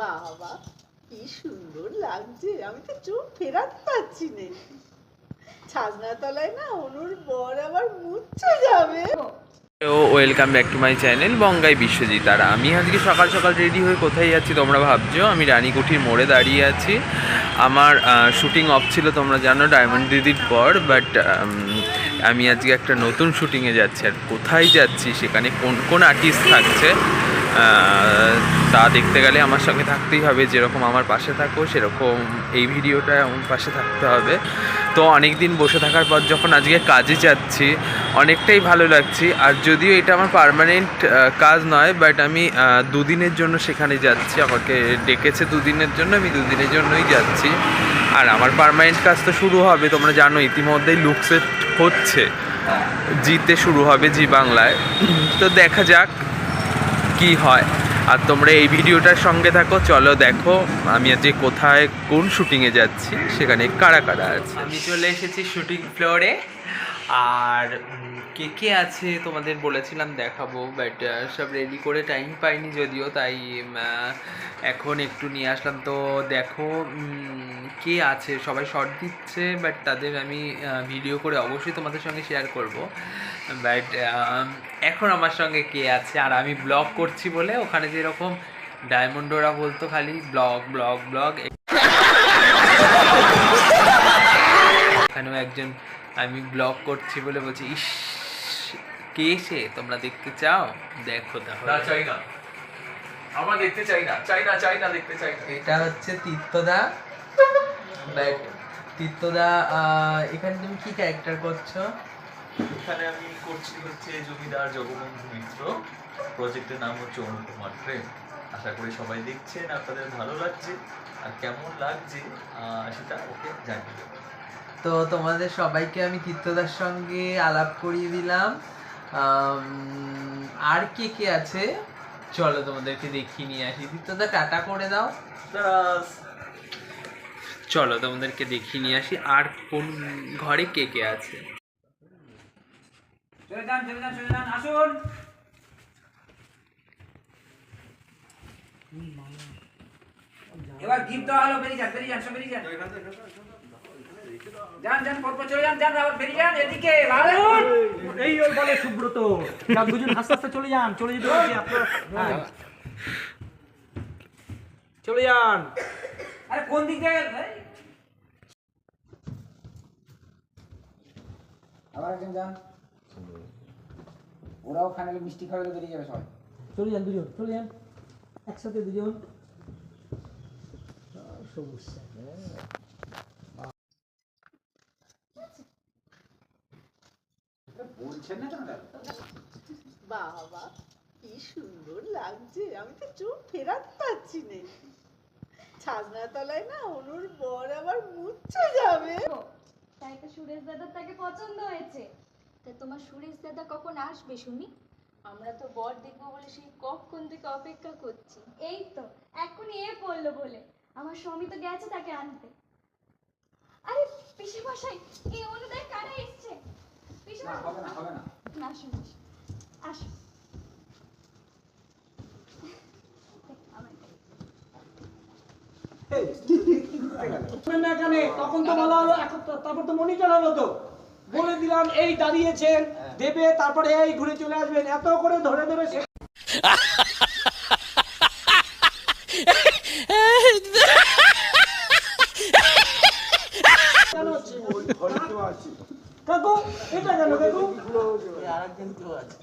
বাবা কি সুন্দর লাগছে, আমি তো চোখ ফেরাতে পারছি না। ছাজনা তলায় না অনুর বর আবার মুচ্ছে যাবে। Welcome back to my channel Bongai Biswajit. আর আমি আজকে সকাল সকাল রেডি হয়ে কোথায় যাচ্ছি তোমরা ভাবছো? আমি রানীকুঠির মোড়ে দাঁড়িয়ে আছি। আমার শুটিং অফ ছিল তোমরা জানো ডায়মন্ড দিদির পর, বাট আমি আজকে একটা নতুন শুটিংয়ে যাচ্ছি। আর কোথায় যাচ্ছি, সেখানে কোন কোন আর্টিস্ট থাকছে তা দেখতে গেলে আমার সঙ্গে থাকতেই হবে। যেরকম আমার পাশে থাকো সেরকম এই ভিডিওটায় আমার পাশে থাকতে হবে। তো অনেক দিন বসে থাকার পর যখন আজকে কাজে যাচ্ছি অনেকটাই ভালো লাগছে। আর যদিও এটা আমার পার্মানেন্ট কাজ নয়, বাট আমি দুদিনের জন্য সেখানে যাচ্ছি। আমাকে ডেকেছে দুদিনের জন্য, আমি দুদিনের জন্যই যাচ্ছি। আর আমার পার্মানেন্ট কাজ তো শুরু হবে, তোমরা জানো ইতিমধ্যেই লুকসেট হচ্ছে, জিতে শুরু হবে জি বাংলায়। তো দেখা যাক কি হয়। আর তোমরা এই ভিডিওটার সঙ্গে থাকো, চলো দেখো আমি আজকে কোথায় কোন শুটিংয়ে যাচ্ছি, সেখানে কারা কারা আছে। আমি চলে এসেছি শুটিং ফ্লোরে। আর কে কে আছে তোমাদের বলেছিলাম দেখাবো, বাট সব রেডি করে টাইম পাইনি যদিও, তাই এখন একটু নিয়ে আসলাম। তো দেখো কে আছে, সবাই শর্ট দিচ্ছে, বাট তাদের আমি ভিডিও করে অবশ্যই তোমাদের সঙ্গে শেয়ার করব। বাট এখন আমার সঙ্গে কে আছে, আর আমি ব্লগ করছি বলে ওখানে যেরকম ডায়মন্ডোরা বলতো খালি ব্লগ ব্লগ ব্লগ, এখানেও একজন আমি ব্লগ করছি বলে বলছি ইস কে সে, তোমরা দেখতে চাও? দেখো তাহলে। চাই না, আমরা দেখতে চাই না, দেখতে চাই না। এটা হচ্ছে তীর্থদা। তীর্থদা, এখানে তুমি কি ক্যারেক্টার করছো? এখানে আমি করছি হচ্ছে জমিদার জগবন্ধু মিত্র। প্রজেক্টের নাম হচ্ছে অনুকুমার প্রেম। আশা করি সবাই দেখছেন, আপনাদের ভালো লাগছে। আর কেমন লাগছে সেটা ওকে জানিয়ে দেবো। তো তোমাদের সবাইকে আমি তীর্থদার সঙ্গে আলাপ করিয়ে দিলাম। আর কে কে আছে চলো তোমাদেরকে দেখিয়ে নিয়ে আসি। তীর্থদা টাটা করে দাও। চলো তোমাদেরকে দেখিয়ে নিয়ে আসি আর কোন ঘরে কে কে আছে। চলে যান আসুন। এবার গিফট দেওয়া হলো, বেরিয়ে যান সব বেরিয়ে যান। যান পরপর চলে যান আবার বেরিয়ে যান এদিকে। এই ওই বলে সুব্রত, সব দুজন আস্তে আস্তে চলে যান, চলে যেতে বলছি আপনারা। চলে যান। আরে কোন দিক দিয়ে গেল? আবার একজন যান, ওরাও ফাইনালি মিষ্টি খাওয়ালে বেরিয়ে যাবে সবাই। চলে যান দুজন, চলে যান একসাথে দুজন। সবুজ বলছেন না কেন? বাবা কি সুন্দর লাগছে, আমি তো চোখ ফেরাতে পারছি না। ছাজনা তলায় না অনুর বর আবার মুচ্ছে যাবে। তাই তো সুরেশ দাদার তাকে পছন্দ হয়েছে। তা তোমার সুরেশ দাদা কখন আসবে শুনি? আমরা তো বর দেখবো বলে সেই কখন থেকে অপেক্ষা করছি। এই তো এখনই পড়লো বলে আমার স্বামী তো গেছে তাকে আনতে। আরে পিসি মশাই, এই অনুদয় কারা এসছে? পিসি মশাই হবে না না, আসুন আসুন। তখন তো বলা হলো, তারপর তো মনিটর হলো, তো বলে দিলাম এই দাঁড়িয়েছেন দেবে, তারপরে এই ঘুরে চলে আসবেন, এত করে ধরে দেবে। কাকু এটা কেন কাকু? আরেকজন কেউ আছে।